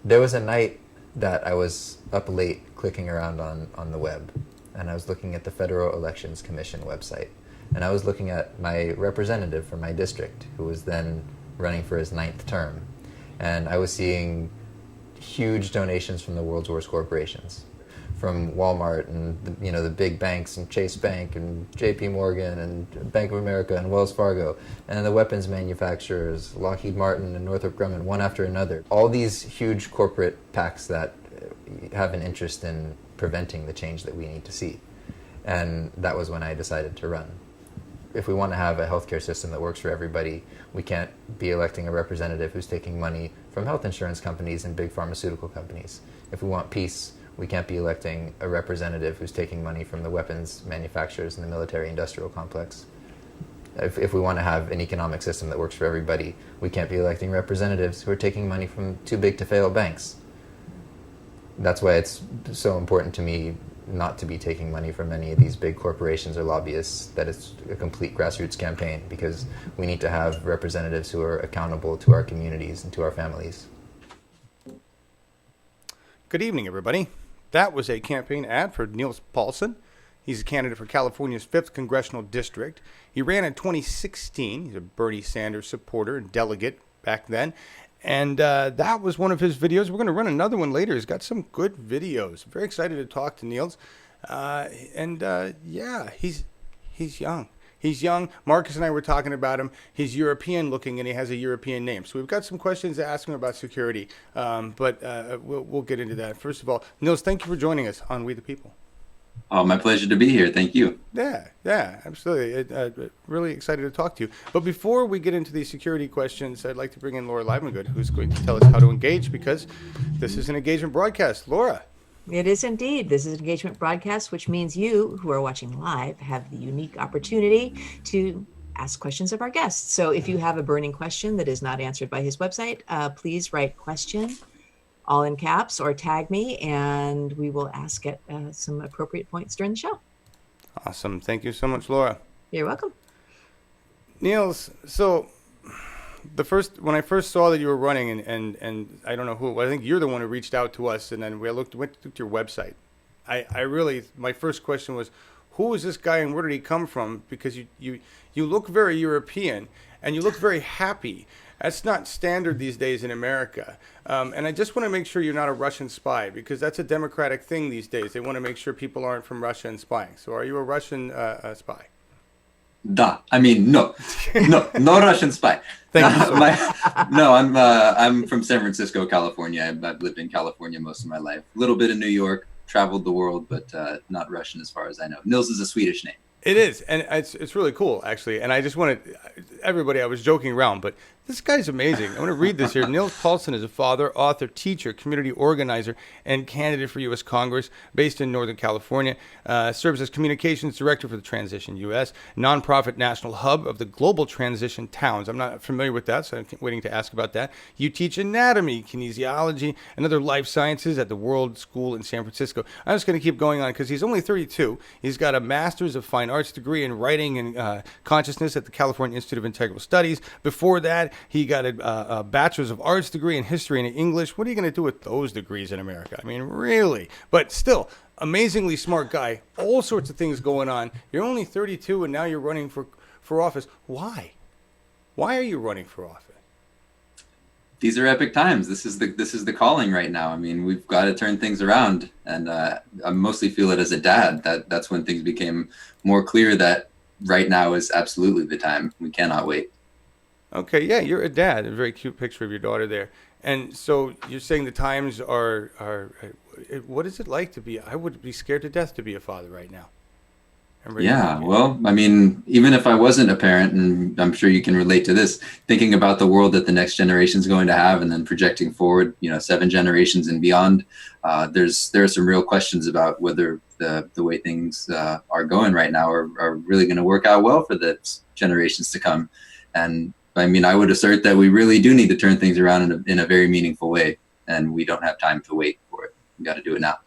There was a night that I was up late clicking around on the web, and I was looking at the Federal Elections Commission website. And I was looking at my representative from my district, who was then running for his ninth term. And I was seeing huge donations from the world's worst corporations, from Walmart and the big banks and Chase Bank and J.P. Morgan and Bank of America and Wells Fargo, and the weapons manufacturers, Lockheed Martin and Northrop Grumman, one after another. All these huge corporate PACs that have an interest in preventing the change that we need to see. And that was when I decided to run. If we want to have a healthcare system that works for everybody, we can't be electing a representative who's taking money from health insurance companies and big pharmaceutical companies. If we want peace, we can't be electing a representative who's taking money from the weapons manufacturers and the military-industrial complex. If we want to have an economic system that works for everybody, we can't be electing representatives who are taking money from too-big-to-fail banks. That's why it's so important to me not to be taking money from any of these big corporations or lobbyists, that it's a complete grassroots campaign, because we need to have representatives who are accountable to our communities and to our families. Good evening, everybody. That was a campaign ad for Nils Palsson. He's a candidate for California's 5th Congressional District. He ran in 2016. He's a Bernie Sanders supporter and delegate back then. And that was one of his videos. We're going to run another one later. He's got some good videos. I'm very excited to talk to Nils. Yeah, he's young. He's young. Marcus and I were talking about him. He's European looking, and he has a European name. So we've got some questions to ask him about security. But we'll get into that. First of all, Nils, thank you for joining us on We the People. Oh, my pleasure to be here. Thank you. Yeah, absolutely. Really excited to talk to you. But before we get into these security questions, I'd like to bring in Laura Livengood, who's going to tell us how to engage, because this is an engagement broadcast. Laura. It is indeed. This is an engagement broadcast, which means you who are watching live have the unique opportunity to ask questions of our guests. So if you have a burning question that is not answered by his website, please write question, all in caps, or tag me, and we will ask at some appropriate points during the show. Awesome. Thank you so much, Laura. You're welcome. Nils, so when I first saw that you were running, and I don't know who, I think you're the one who reached out to us, and then we went to your website. My first question was, who is this guy and where did he come from? Because you look very European and you look very happy. That's not standard these days in America. And I just want to make sure you're not a Russian spy, because that's a democratic thing these days. They want to make sure people aren't from Russia and spying. So are you a Russian spy? Da. I mean, no Russian spy. Thank you so much. I'm from San Francisco, California. I've lived in California most of my life. A little bit in New York, traveled the world, but not Russian as far as I know. Nils is a Swedish name. It is, and it's really cool, actually. And I just wanted everybody, I was joking around, but this guy's amazing. I want to read this here. Nils Palsson is a father, author, teacher, community organizer, and candidate for U.S. Congress based in Northern California. Serves as communications director for the Transition U.S., nonprofit national hub of the Global Transition Towns. I'm not familiar with that, so I'm waiting to ask about that. You teach anatomy, kinesiology, and other life sciences at the World School in San Francisco. I'm just going to keep going on because he's only 32. He's got a Master's of Fine Arts degree in writing and consciousness at the California Institute of Integral Studies. Before that, he got a Bachelor's of Arts degree in history and English. What are you going to do with those degrees in America? I mean, really? But still, amazingly smart guy. All sorts of things going on. You're only 32 and now you're running for office. Why? Why are you running for office? These are epic times. This is the calling right now. I mean, we've got to turn things around, and I mostly feel it as a dad. That's when things became more clear that right now is absolutely the time. We cannot wait. Okay, yeah, you're a dad. A very cute picture of your daughter there. And so you're saying the times are what is it like to be? I would be scared to death to be a father right now. Yeah, well, I mean, even if I wasn't a parent, and I'm sure you can relate to this, thinking about the world that the next generation is going to have, and then projecting forward, 7 generations and beyond, there are some real questions about whether the way things are going right now are really going to work out well for the generations to come. And I mean, I would assert that we really do need to turn things around in a very meaningful way, and we don't have time to wait for it. We got to do it now.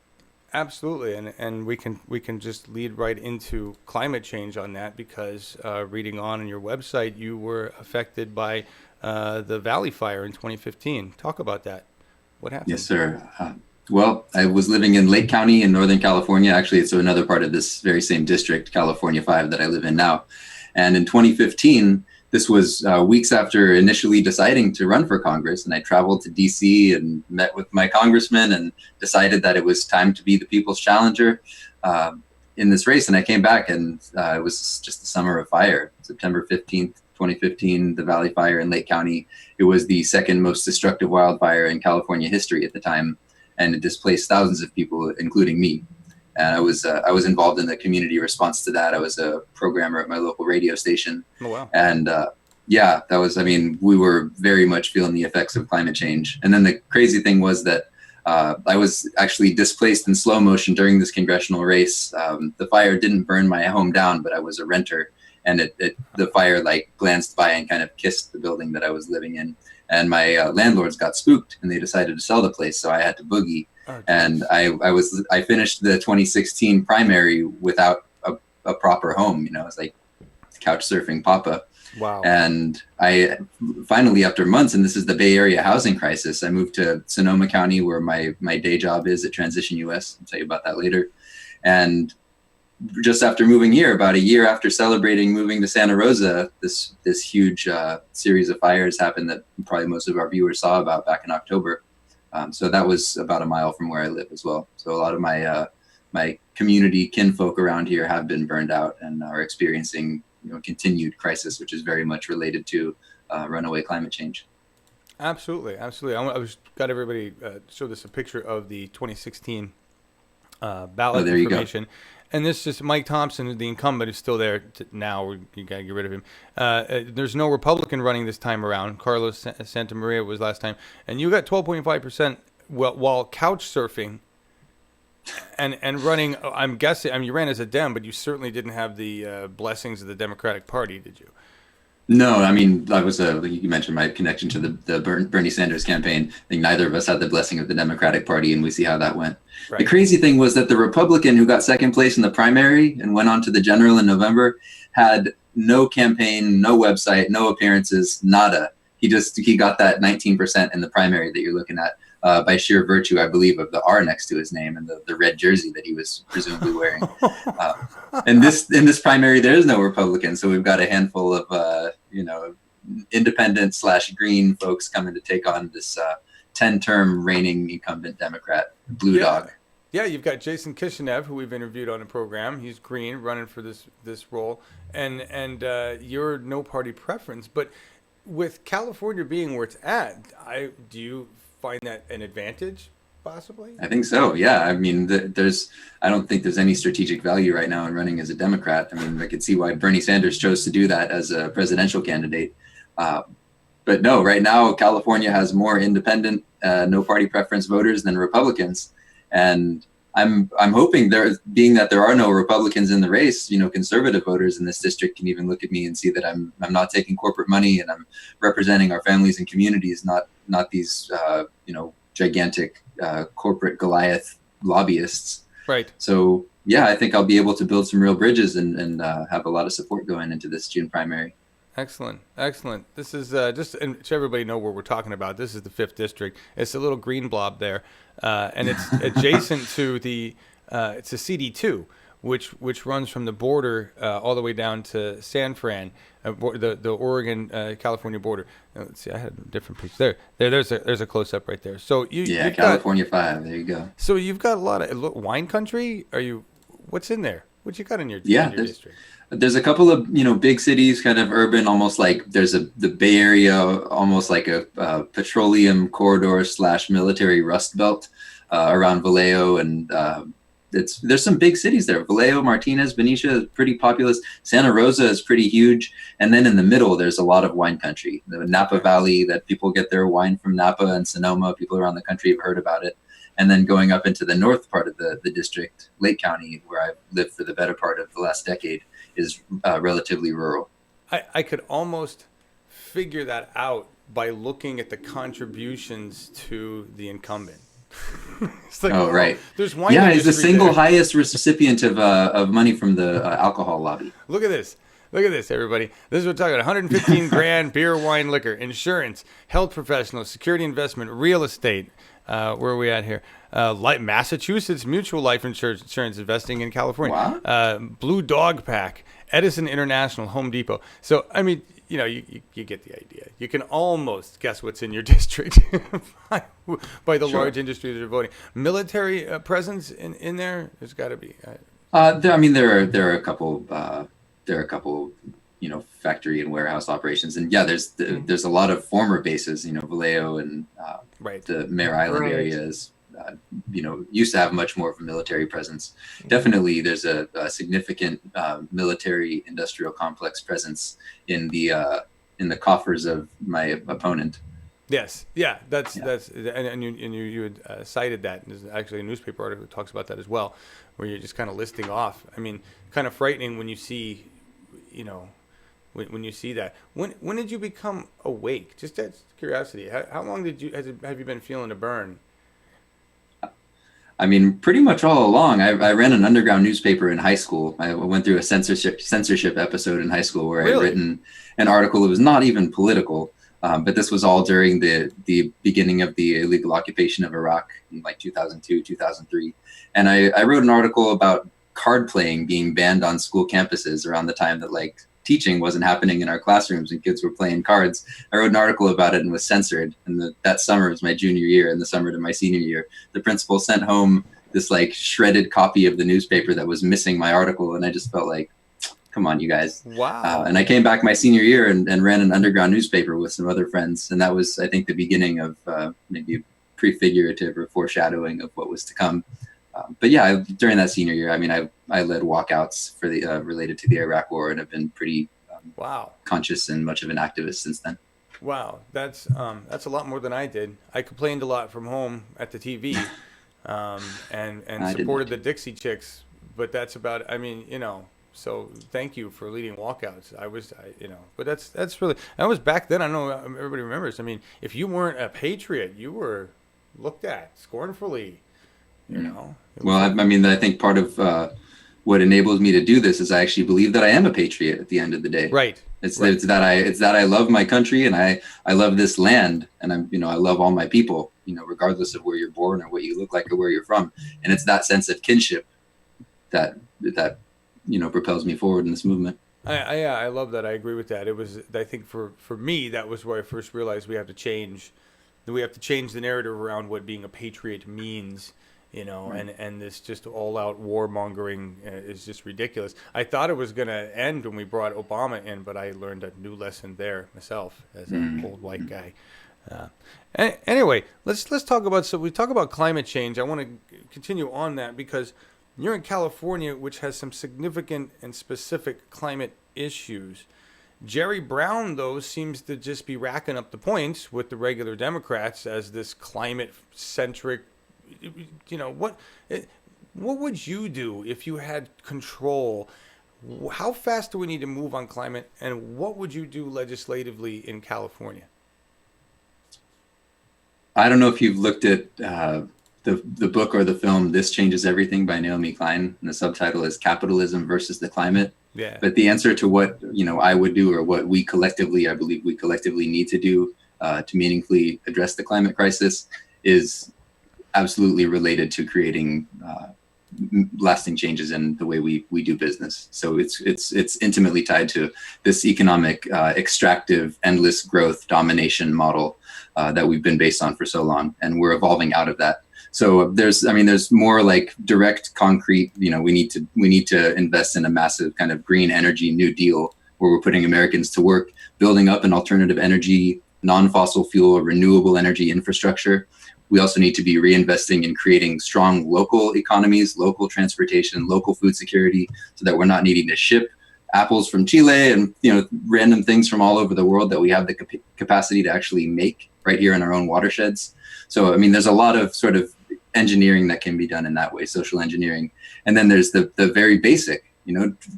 Absolutely, and we can just lead right into climate change on that, because reading on your website, you were affected by the Valley Fire in 2015. Talk about that. What happened? Yes, sir. Well, I was living in Lake County in Northern California. Actually, it's another part of this very same district, California 5, that I live in now. And in 2015, this was weeks after initially deciding to run for Congress. And I traveled to DC and met with my congressman and decided that it was time to be the people's challenger in this race. And I came back, and it was just the summer of fire, September 15th. 2015, the Valley Fire in Lake County. It was the second most destructive wildfire in California history at the time, and it displaced thousands of people, including me. And I was involved in the community response to that. I was a programmer at my local radio station. Oh, wow. And yeah, that was, I mean, we were very much feeling the effects of climate change. And then the crazy thing was that I was actually displaced in slow motion during this congressional race. The fire didn't burn my home down, but I was a renter. And the fire like glanced by and kind of kissed the building that I was living in. And my landlords got spooked, and they decided to sell the place. So I had to boogie. Oh, and I finished the 2016 primary without a proper home. You know, I was like couch surfing Papa. Wow. And I finally, after months, and this is the Bay Area housing crisis, I moved to Sonoma County, where my day job is at Transition US. I'll tell you about that later. And just after moving here, about a year after celebrating moving to Santa Rosa, this huge series of fires happened that probably most of our viewers saw about back in October. So that was about a mile from where I live as well. So a lot of my community kinfolk around here have been burned out and are experiencing continued crisis, which is very much related to runaway climate change. Absolutely. I was got everybody show this a picture of the 2016 ballot information. You go. And this is Mike Thompson, the incumbent, is still there now. You got to get rid of him. There's no Republican running this time around. Carlos Santa Maria was last time. And you got 12.5% while couch surfing and running. I'm guessing, you ran as a Dem, but you certainly didn't have the blessings of the Democratic Party, did you? No, I mean, I was you mentioned my connection to the Bernie Sanders campaign. I think neither of us had the blessing of the Democratic Party, and we see how that went. Right. The crazy thing was that the Republican who got second place in the primary and went on to the general in November had no campaign, no website, no appearances, nada. He got that 19% in the primary that you're looking at by sheer virtue, I believe, of the R next to his name and the red jersey that he was presumably wearing. And in this primary, there is no Republican, so we've got a handful of independent / green folks coming to take on this 10-term reigning incumbent Democrat, Blue Dog. Yeah, you've got Jason Kishinev, who we've interviewed on the program. He's green, running for this role, and you're no party preference. But with California being where it's at, do you find that an advantage, possibly? I think so. Yeah. I mean, I don't think there's any strategic value right now in running as a Democrat. I mean, I could see why Bernie Sanders chose to do that as a presidential candidate. But no, right now, California has more independent, no party preference voters than Republicans. And I'm hoping being that there are no Republicans in the race, conservative voters in this district can even look at me and see that I'm not taking corporate money and I'm representing our families and communities, not these, gigantic corporate Goliath lobbyists. Right. So, yeah, I think I'll be able to build some real bridges and have a lot of support going into this June primary. Excellent. This is and so everybody know what we're talking about. This is the 5th district. It's a little green blob there, and it's adjacent to it's a CD2, which runs from the border all the way down to San Fran, the Oregon California border. Let's see, I had a different picture there's a close up right there. So you've California 5. There you go. So you've got a lot of wine country. What's in there? What you got in your district? There's a couple of big cities, kind of urban, almost like there's the Bay Area, almost like a petroleum corridor / military rust belt around Vallejo, and there's some big cities there. Vallejo, Martinez, Benicia is pretty populous. Santa Rosa is pretty huge, and then in the middle there's a lot of wine country. The Napa Valley, that people get their wine from Napa and Sonoma. People around the country have heard about it. And then going up into the north part of the district, Lake County, where I've lived for the better part of the last decade, is relatively rural. I could almost figure that out by looking at the contributions to the incumbent. It's like, right. There's wine. Yeah, he's the single highest recipient of money from the alcohol lobby. Look at this, everybody. This is what we're talking about. 115 grand, beer, wine, liquor, insurance, health professionals, security investment, real estate, Where are we at here? Massachusetts Mutual Life Insurance investing in California. Wow. Blue Dog Pack, Edison International, Home Depot. So, I mean, you get the idea. You can almost guess what's in your district by the Sure. large industries that are voting. Military presence in there, there's got to be. There are a couple. There are a couple, factory and warehouse operations, and there's a lot of former bases. Vallejo and Right. the Mare Island Right. areas. Used to have much more of a military presence. Definitely, there's a significant military industrial complex presence in the coffers of my opponent. Yes, yeah, that's and you had cited that. And there's actually a newspaper article that talks about that as well, where you're just kind of listing off. I mean, kind of frightening when you see, when you see that. When did you become awake? Just out of curiosity, how long have you been feeling a burn? I mean, pretty much all along. I ran an underground newspaper in high school. I went through a censorship episode in high school where Really? I'd written an article that was not even political. But this was all during the beginning of the illegal occupation of Iraq in like 2002, 2003. And I wrote an article about card playing being banned on school campuses around the time that like teaching wasn't happening in our classrooms and kids were playing cards. I wrote an article about it and was censored. And that summer was my junior year, and the summer to my senior year, the principal sent home this like shredded copy of the newspaper that was missing my article. And I just felt like, come on, you guys. Wow. And I came back my senior year and ran an underground newspaper with some other friends. And that was, I think, the beginning of maybe prefigurative or foreshadowing of what was to come. But yeah, during that senior year, I mean, I led walkouts for the related to the Iraq War, and have been pretty Wow. conscious and much of an activist since then. Wow, that's a lot more than I did. I complained a lot from home at the TV, and I supported the didn't. Dixie Chicks. But that's about. I mean, So thank you for leading walkouts. But that's really, that was back then. I know everybody remembers. I mean, if you weren't a patriot, you were looked at scornfully. Well, I mean, I think part of what enables me to do this is I actually believe that I am a patriot at the end of the day. Right. It's that I love my country, and I love this land, and I love all my people, regardless of where you're born or what you look like or where you're from. And it's that sense of kinship that propels me forward in this movement. I love that. I agree with that. It was, I think for me, that was where I first realized we have to change the narrative around what being a patriot means. Right. And this just all-out warmongering is just ridiculous. I thought it was going to end when we brought Obama in, but I learned a new lesson there myself as an old white guy. Anyway, let's talk about. So we talk about climate change. I want to continue on that because you're in California, which has some significant and specific climate issues. Jerry Brown, though, seems to just be racking up the points with the regular Democrats as this climate-centric. What would you do if you had control? How fast do we need to move on climate, and what would you do legislatively in California? I don't know if you've looked at the book or the film "This Changes Everything" by Naomi Klein, and the subtitle is "Capitalism versus the Climate." Yeah. But the answer to what I would do, or what I believe we collectively need to do to meaningfully address the climate crisis, is absolutely related to creating lasting changes in the way we do business. So it's intimately tied to this economic extractive endless growth domination model that we've been based on for so long, and we're evolving out of that. So there's more like direct, concrete. We need to invest in a massive kind of green energy New Deal where we're putting Americans to work, building up an alternative energy, non-fossil fuel, renewable energy infrastructure. We also need to be reinvesting in creating strong local economies, local transportation, local food security, so that we're not needing to ship apples from Chile and random things from all over the world that we have the capacity to actually make right here in our own watersheds. So I mean, there's a lot of sort of engineering that can be done in that way, social engineering. And then there's the very basic,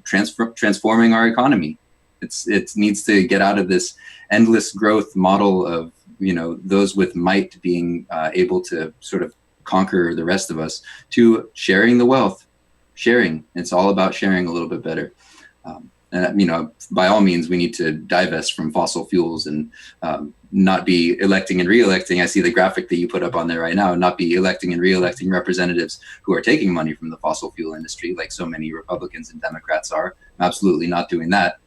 transforming our economy. It needs to get out of this endless growth model of those with might being able to sort of conquer the rest of us, to sharing the wealth. Sharing. It's all about sharing a little bit better. And, by all means, we need to divest from fossil fuels and not be electing and re-electing. I see the graphic that you put up on there right now, not be electing and re-electing representatives who are taking money from the fossil fuel industry, like so many Republicans and Democrats are. Absolutely not doing that.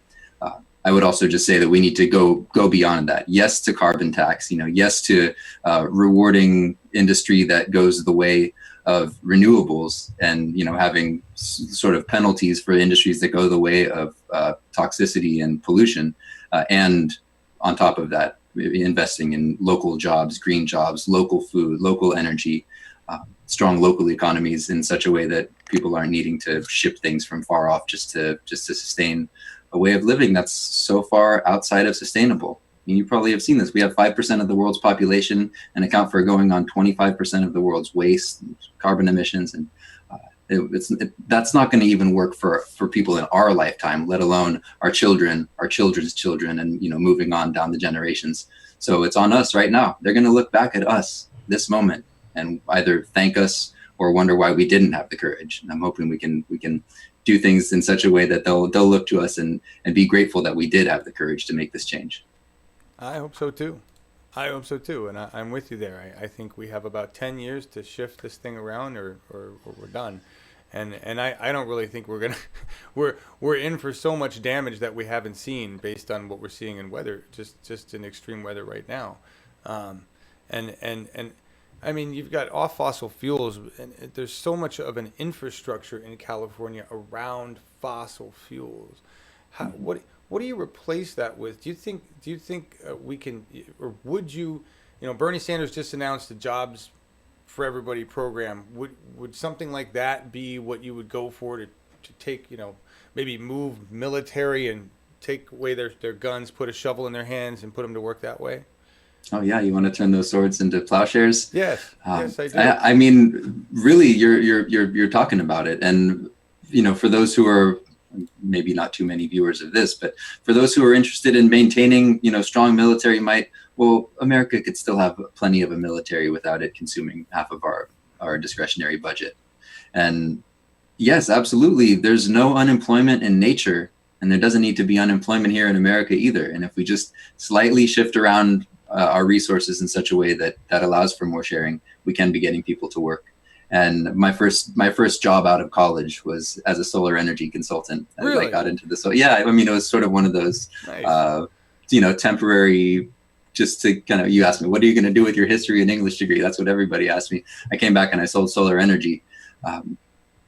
I would also just say that we need to go beyond that. Yes to carbon tax, yes to rewarding industry that goes the way of renewables, and having sort of penalties for industries that go the way of toxicity and pollution, and on top of that, investing in local jobs, green jobs, local food, local energy, strong local economies in such a way that people aren't needing to ship things from far off just to sustain a way of living that's so far outside of sustainable. You probably have seen this. We have 5% of the world's population and account for going on 25% of the world's waste, carbon emissions, and that's not going to even work for people in our lifetime, let alone our children, our children's children, and moving on down the generations. So it's on us right now. They're going to look back at us this moment and either thank us or wonder why we didn't have the courage. And I'm hoping we can do things in such a way that they'll look to us and be grateful that we did have the courage to make this change. I hope so too. And I'm with you there. I think we have about 10 years to shift this thing around, or we're done. And I don't really think we're gonna we're in for so much damage that we haven't seen based on what we're seeing in weather, just in extreme weather right now. And I mean, you've got off fossil fuels, and there's so much of an infrastructure in California around fossil fuels. What do you replace that with? Do you think we can, or would you? Bernie Sanders just announced the Jobs for Everybody program. Would something like that be what you would go for to take, maybe move military and take away their guns, put a shovel in their hands, and put them to work that way? Oh yeah, you want to turn those swords into plowshares? Yes, yes, I do. I mean, really, you're talking about it, and for those who are maybe not too many viewers of this, but for those who are interested in maintaining, strong military might, well, America could still have plenty of a military without it consuming half of our discretionary budget. And yes, absolutely, there's no unemployment in nature, and there doesn't need to be unemployment here in America either. And if we just slightly shift around our resources in such a way that allows for more sharing, we can be getting people to work. And my first job out of college was as a solar energy consultant. Really? I got into this. So yeah, I mean, it was sort of one of those, Nice. Temporary, just to kind of, you asked me, what are you going to do with your history and English degree? That's what everybody asked me. I came back and I sold solar energy.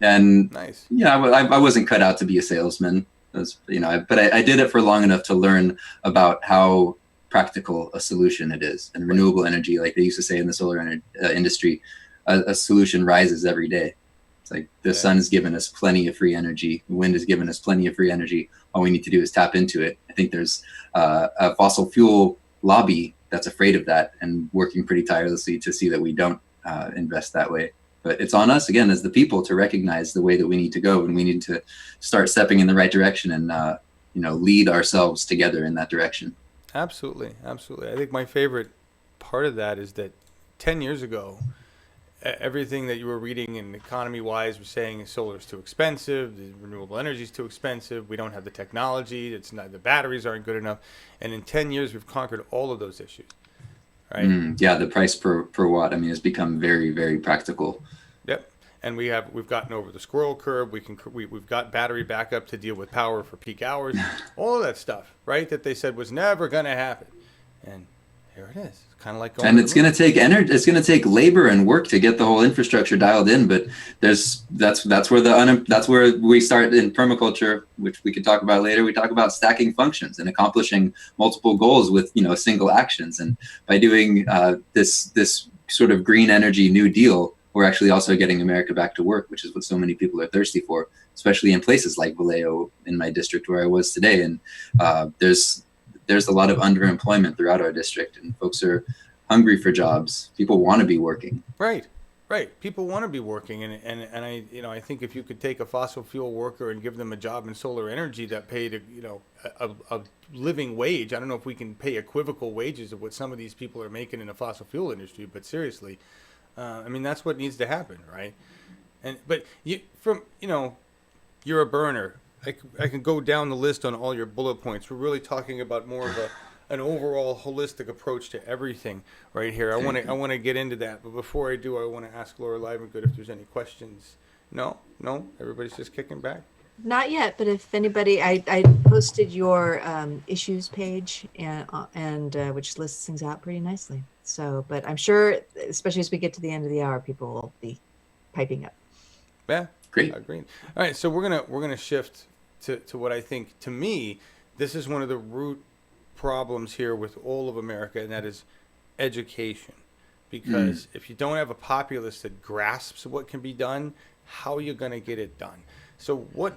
And Nice. yeah, I wasn't cut out to be a salesman. But I did it for long enough to learn about how practical a solution it is. And renewable energy, like they used to say in the solar industry, a solution rises every day. It's like the sun's given us plenty of free energy. The wind has given us plenty of free energy. All we need to do is tap into it. I think there's a fossil fuel lobby that's afraid of that and working pretty tirelessly to see that we don't invest that way. But it's on us, again, as the people, to recognize the way that we need to go, and we need to start stepping in the right direction and lead ourselves together in that direction. Absolutely. I think my favorite part of that is that 10 years ago, everything that you were reading in economy-wise was saying solar is too expensive, the renewable energy is too expensive, we don't have the technology, the batteries aren't good enough. And in 10 years, we've conquered all of those issues. Right? Yeah, the price per watt, has become very, very practical. Yep. And we've gotten over the squirrel curve. We've got battery backup to deal with power for peak hours. All of that stuff, right? That they said was never going to happen, and here it is. It's kind of like going. And it's going to take energy. It's going to take labor and work to get the whole infrastructure dialed in. But that's where we start in permaculture, which we could talk about later. We talk about stacking functions and accomplishing multiple goals with single actions. And by doing this sort of green energy New Deal, we're actually also getting America back to work, which is what so many people are thirsty for, especially in places like Vallejo, in my district where I was today. And there's a lot of underemployment throughout our district, and folks are hungry for jobs. People want to be working. Right. People want to be working, and I think if you could take a fossil fuel worker and give them a job in solar energy that paid a living wage. I don't know if we can pay equivocal wages of what some of these people are making in the fossil fuel industry, but seriously. That's what needs to happen, right? But you're a burner. I can go down the list on all your bullet points. We're really talking about more of an overall holistic approach to everything right here. I want to get into that, but before I do, I want to ask Laura Livengood if there's any questions. No, everybody's just kicking back. Not yet, but if anybody, I posted your issues page and which lists things out pretty nicely. So, but I'm sure, especially as we get to the end of the hour, people will be piping up. Yeah, Great. Agreed. All right, so we're gonna shift to what I think, to me, this is one of the root problems here with all of America, and that is education. Because if you don't have a populace that grasps what can be done, how are you going to get it done? So what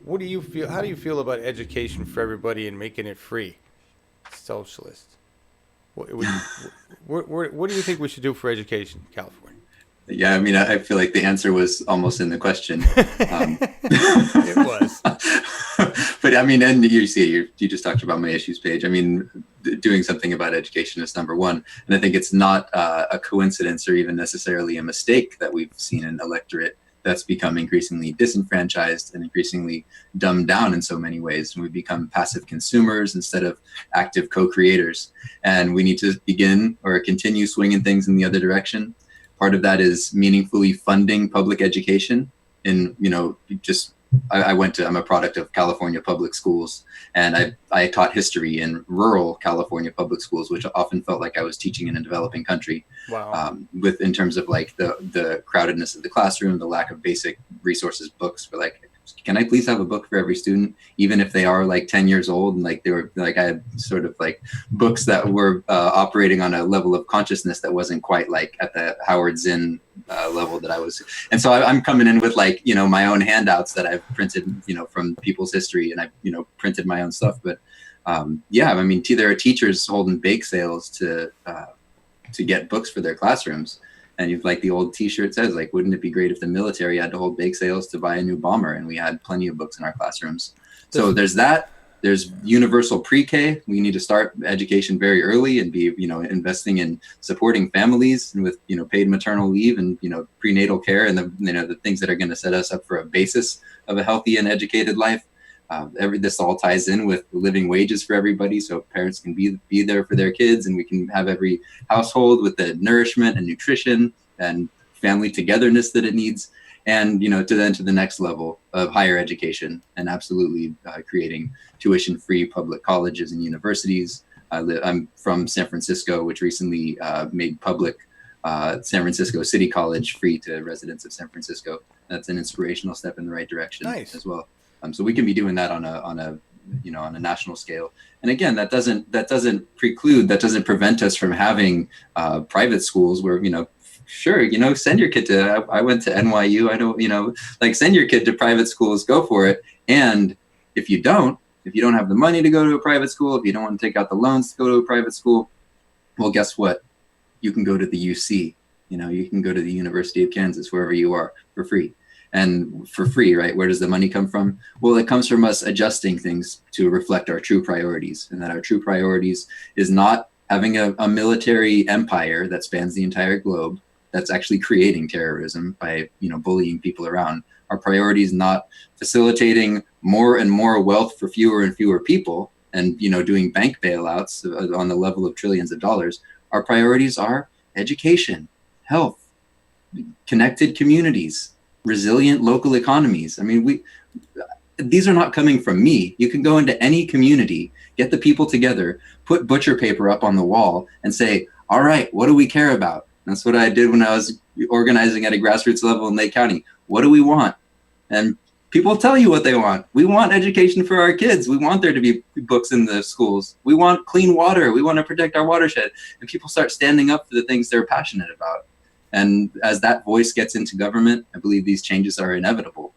do you feel? How do you feel about education for everybody and making it free? Socialist. What do you think we should do for education, California? Yeah, I mean, I feel like the answer was almost in the question. It was. But I mean, and you see, you just talked about my issues page. I mean, doing something about education is number one. And I think it's not a coincidence or even necessarily a mistake that we've seen an electorate that's become increasingly disenfranchised and increasingly dumbed down in so many ways. And we've become passive consumers instead of active co-creators. And we need to begin or continue swinging things in the other direction. Part of that is meaningfully funding public education. And, I'm a product of California public schools, and I taught history in rural California public schools, which often felt like I was teaching in a developing country. Wow. In terms of like the crowdedness of the classroom, the lack of basic resources, books for like, can I please have a book for every student, even if they are like 10 years old? And like, they were like, I had sort of like books that were operating on a level of consciousness that wasn't quite like at the Howard Zinn level that I was. And so I'm coming in with like, my own handouts that I've printed, from people's history, and I, printed my own stuff. But I mean, there are teachers holding bake sales to get books for their classrooms. And you've like the old T-shirt says, like, wouldn't it be great if the military had to hold bake sales to buy a new bomber? And we had plenty of books in our classrooms. So there's that. There's universal pre-K. We need to start education very early and be, investing in supporting families and with, paid maternal leave and, prenatal care and the things that are going to set us up for a basis of a healthy and educated life. This all ties in with living wages for everybody, so parents can be there for their kids, and we can have every household with the nourishment and nutrition and family togetherness that it needs. And to the next level of higher education, and absolutely creating tuition-free public colleges and universities. I'm from San Francisco, which recently made public San Francisco City College free to residents of San Francisco. That's an inspirational step in the right direction. Nice. As well. So we can be doing that on a national scale. And again, that doesn't prevent us from having private schools where, sure, send your kid to, I went to NYU, I know, send your kid to private schools, go for it. And if you don't have the money to go to a private school, if you don't want to take out the loans to go to a private school, well, guess what? You can go to the UC, you can go to the University of Kansas, wherever you are, for free. And for free, right? Where does the money come from? Well, it comes from us adjusting things to reflect our true priorities, and that our true priorities is not having a military empire that spans the entire globe that's actually creating terrorism by, bullying people around. Our priority is not facilitating more and more wealth for fewer and fewer people and, doing bank bailouts on the level of trillions of dollars. Our priorities are education, health, connected communities, resilient local economies. I mean, these are not coming from me. You can go into any community, get the people together, put butcher paper up on the wall and say, all right, what do we care about? And that's what I did when I was organizing at a grassroots level in Lake County. What do we want? And people tell you what they want. We want education for our kids. We want there to be books in the schools. We want clean water. We want to protect our watershed. And people start standing up for the things they're passionate about. And as that voice gets into government, I believe these changes are inevitable.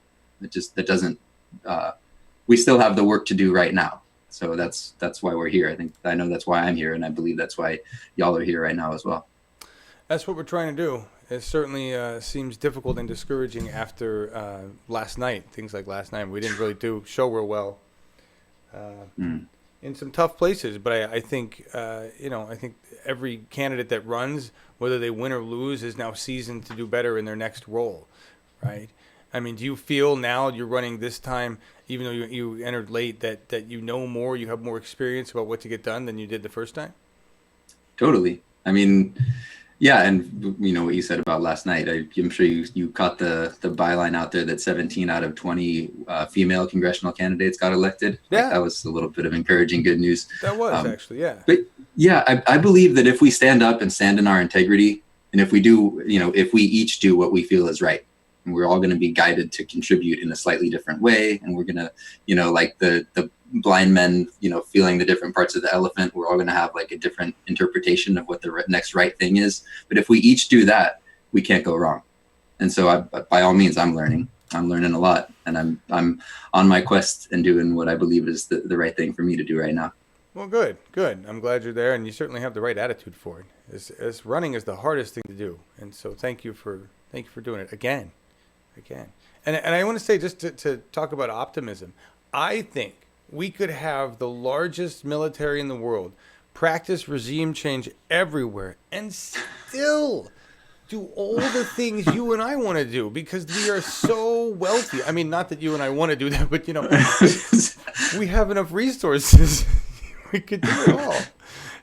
We still have the work to do right now. So that's why we're here. I know that's why I'm here, and I believe that's why y'all are here right now as well. That's what we're trying to do. It certainly seems difficult and discouraging after last night. Things like last night, we didn't really show real well in some tough places. But I think I think every candidate that runs, whether they win or lose, is now seasoned to do better in their next role, right? I mean, do you feel now you're running this time, even though you entered late, that you know more, you have more experience about what to get done than you did the first time? Totally. I mean, yeah, and you know what you said about last night. I'm sure you caught the byline out there that 17 out of 20 female congressional candidates got elected. Yeah. Like, that was a little bit of encouraging good news. That was actually, yeah. But yeah, I believe that if we stand up and stand in our integrity, and if we do, you know, if we each do what we feel is right, and we're all going to be guided to contribute in a slightly different way, and we're going to, you know, like the blind men, you know, feeling the different parts of the elephant, we're all going to have like a different interpretation of what the next right thing is. But if we each do that, we can't go wrong. And so by all means, I'm learning a lot, and I'm on my quest and doing what I believe is the right thing for me to do right now. Well, good. I'm glad you're there, and you certainly have the right attitude for it. As running is the hardest thing to do, and so thank you for doing it again. And I want to say, just to talk about optimism, I think we could have the largest military in the world practice regime change everywhere and still do all the things you and I want to do, because we are so wealthy. I mean, not that you and I want to do that, but you know, we have enough resources. We could do it all.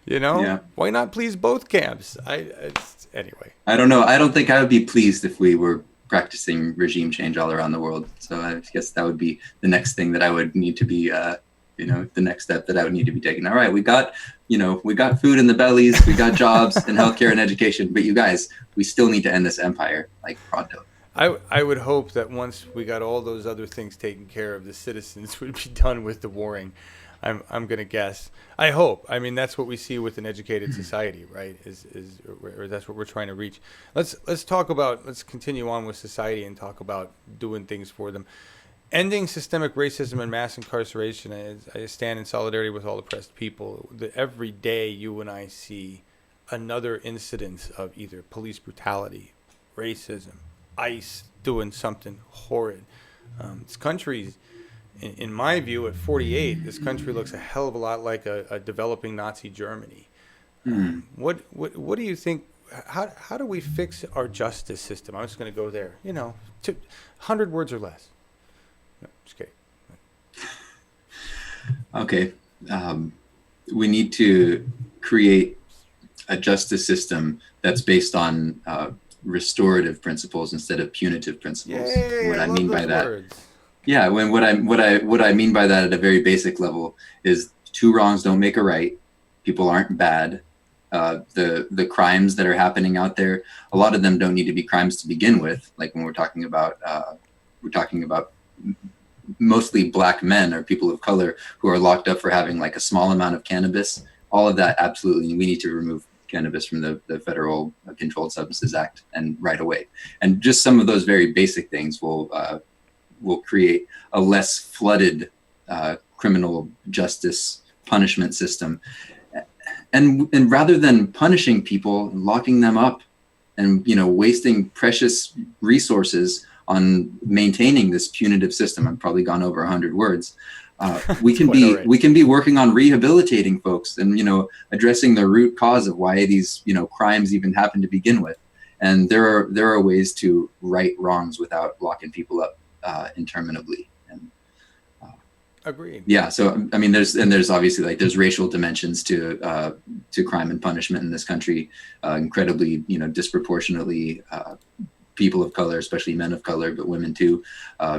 You know, Yeah. Why not please both camps? Anyway. I don't know. I don't think I would be pleased if we were practicing regime change all around the world. So I guess that would be the next thing that I would need to be, you know, the next step that I would need to be taking. All right, we got food in the bellies, we got jobs and healthcare and education, but you guys, we still need to end this empire like pronto. I would hope that once we got all those other things taken care of, the citizens would be done with the warring. I'm going to guess. I hope. I mean, that's what we see with an educated society, right? Or that's what we're trying to reach. Let's continue on with society and talk about doing things for them. Ending systemic racism and mass incarceration. I stand in solidarity with all oppressed people. Every day you and I see another incidence of either police brutality, racism, ICE doing something horrid. This country's, in my view, at 48, this country looks a hell of a lot like a developing Nazi Germany. What do you think? How do we fix our justice system? I'm just going to go there. 100 words or less. No, just kidding. Okay. We need to create a justice system that's based on restorative principles instead of punitive principles. Yay, what I love mean those by that. words. Yeah, what I mean by that at a very basic level is two wrongs don't make a right. People aren't bad. The crimes that are happening out there, a lot of them don't need to be crimes to begin with. Like when we're talking about mostly black men or people of color who are locked up for having like a small amount of cannabis. All of that, absolutely, we need to remove cannabis from the Federal Controlled Substances Act, and right away. And just some of those very basic things will create a less flooded criminal justice punishment system. And rather than punishing people and locking them up and wasting precious resources on maintaining this punitive system, I've probably gone over 100 words. We can be working on rehabilitating folks and addressing the root cause of why these crimes even happen to begin with. And there are ways to right wrongs without locking people up interminably. And agreed. Yeah, so I mean, there's obviously there's racial dimensions to crime and punishment in this country. Incredibly, disproportionately, people of color, especially men of color, but women too,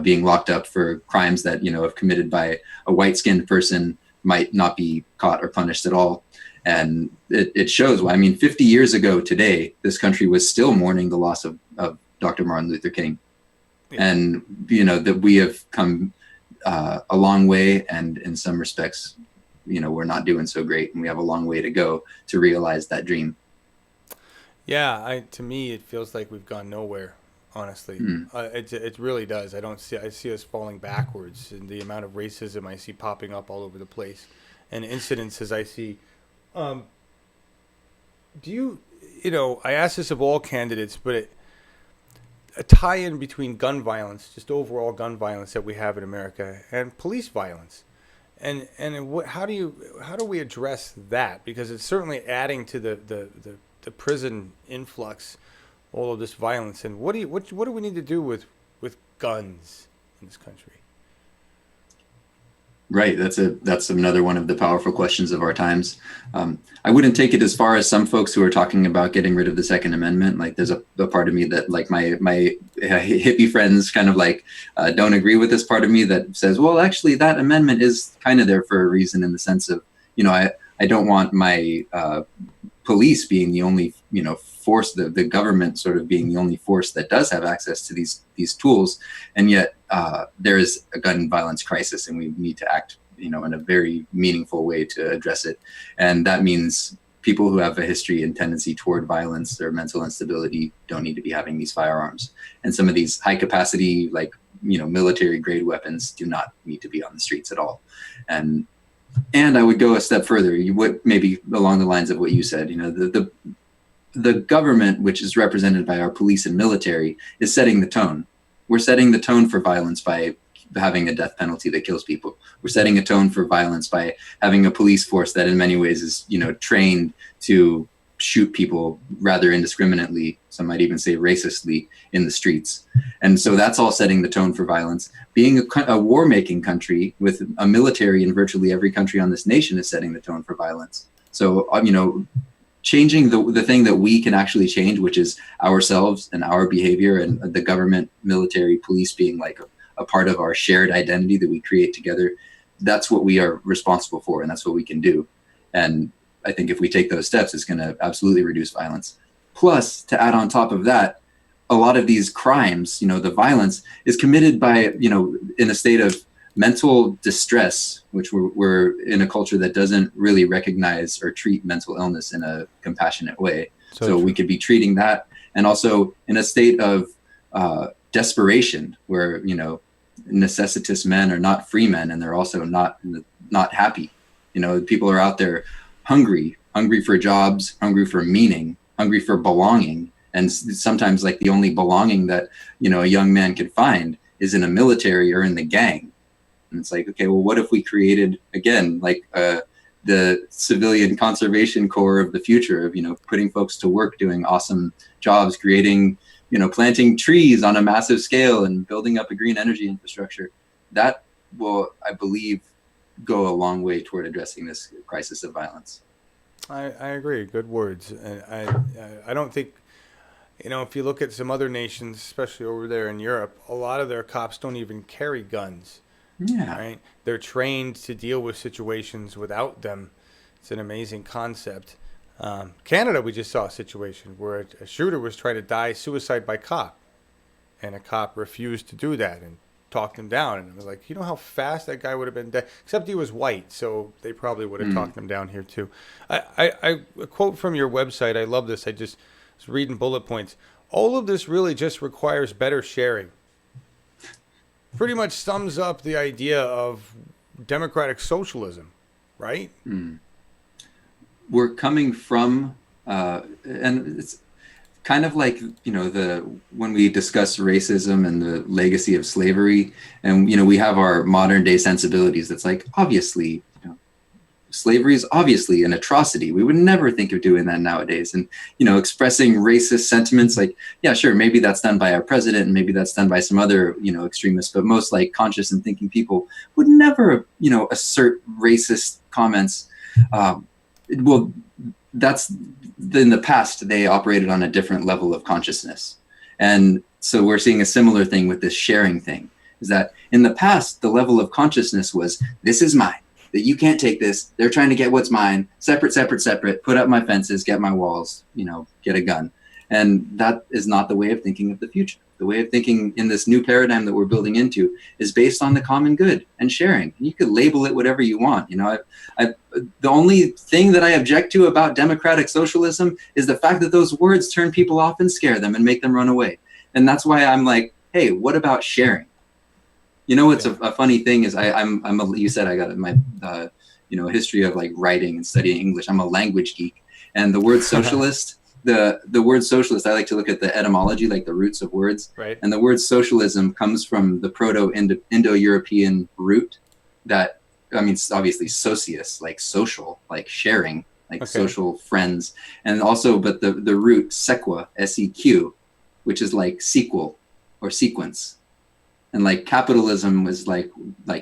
being locked up for crimes that if committed by a white-skinned person might not be caught or punished at all. And it shows why. I mean, 50 years ago today, this country was still mourning the loss of Dr. Martin Luther King. Yeah. And that we have come a long way, and in some respects, we're not doing so great, and we have a long way to go to realize that dream. Yeah, to me, it feels like we've gone nowhere, honestly. It really does. I see us falling backwards in the amount of racism I see popping up all over the place, and incidences I see. I ask this of all candidates, but a tie-in between gun violence, just overall gun violence that we have in America, and police violence, and how do we address that? Because it's certainly adding to the prison influx, all of this violence. And what do we need to do with with guns in this country? Right. That's another one of the powerful questions of our times. I wouldn't take it as far as some folks who are talking about getting rid of the Second Amendment. Like there's a part of me that like my hippie friends kind of like don't agree with this part of me that says, well, actually that amendment is kind of there for a reason in the sense of, I don't want my police being the only, force, the government sort of being the only force that does have access to these tools. And yet there is a gun violence crisis and we need to act, in a very meaningful way to address it. And that means people who have a history and tendency toward violence or mental instability don't need to be having these firearms. And some of these high capacity, like, military grade weapons do not need to be on the streets at all. And I would go a step further, maybe along the lines of what you said, the government, which is represented by our police and military, is setting the tone. We're setting the tone for violence by having a death penalty that kills people. We're setting a tone for violence by having a police force that in many ways is, trained to shoot people rather indiscriminately, some might even say racistly, in the streets. And so that's all setting the tone for violence. Being a war-making country with a military in virtually every country on this nation is setting the tone for violence. So, changing the thing that we can actually change, which is ourselves and our behavior, and the government, military, police being like a part of our shared identity that we create together, that's what we are responsible for, and that's what we can do. And I think if we take those steps, it's going to absolutely reduce violence. Plus, to add on top of that, a lot of these crimes, the violence is committed by, in a state of mental distress, which we're in a culture that doesn't really recognize or treat mental illness in a compassionate way. So we could be treating that, and also in a state of desperation where, necessitous men are not free men, and they're also not happy. People are out there hungry for jobs, hungry for meaning, hungry for belonging. And sometimes like the only belonging that, a young man can find is in a military or in the gang. And it's like, okay, well, what if we created, again, like the civilian conservation corps of the future of, putting folks to work, doing awesome jobs, creating, planting trees on a massive scale and building up a green energy infrastructure. That will, I believe, go a long way toward addressing this crisis of violence. I agree. Good words. I don't think, if you look at some other nations, especially over there in Europe, a lot of their cops don't even carry guns. Yeah. Right? They're trained to deal with situations without them. It's an amazing concept. Canada, we just saw a situation where a shooter was trying to die suicide by cop, and a cop refused to do that and talked him down. And it was like, how fast that guy would have been dead, except he was white, so they probably would have talked him down here too. A quote from your website, I love this. I just was reading bullet points. All of this really just requires better sharing. Pretty much sums up the idea of democratic socialism, right? We're coming from, and it's kind of like, when we discuss racism and the legacy of slavery, and, we have our modern day sensibilities. That's like, obviously, slavery is obviously an atrocity. We would never think of doing that nowadays. And, expressing racist sentiments, like, yeah, sure, maybe that's done by our president and maybe that's done by some other, extremists, but most like conscious and thinking people would never, assert racist comments. Well, that's in the past, they operated on a different level of consciousness. And so we're seeing a similar thing with this sharing thing, is that in the past, the level of consciousness was, this is mine, that you can't take this. They're trying to get what's mine, separate, put up my fences, get my walls, get a gun. And that is not the way of thinking of the future. The way of thinking in this new paradigm that we're building into is based on the common good and sharing. And you could label it whatever you want. The only thing that I object to about democratic socialism is the fact that those words turn people off and scare them and make them run away. And that's why I'm like, hey, what about sharing? What's a funny thing is you said I got my, history of like writing and studying English. I'm a language geek, and the word socialist, the word socialist, I like to look at the etymology, like the roots of words. Right. And the word socialism comes from the Proto-Indo-European root that, obviously socius, like social, like sharing, like social friends. And also, but the root sequa, S-E-Q, which is like sequel or sequence. And like capitalism was like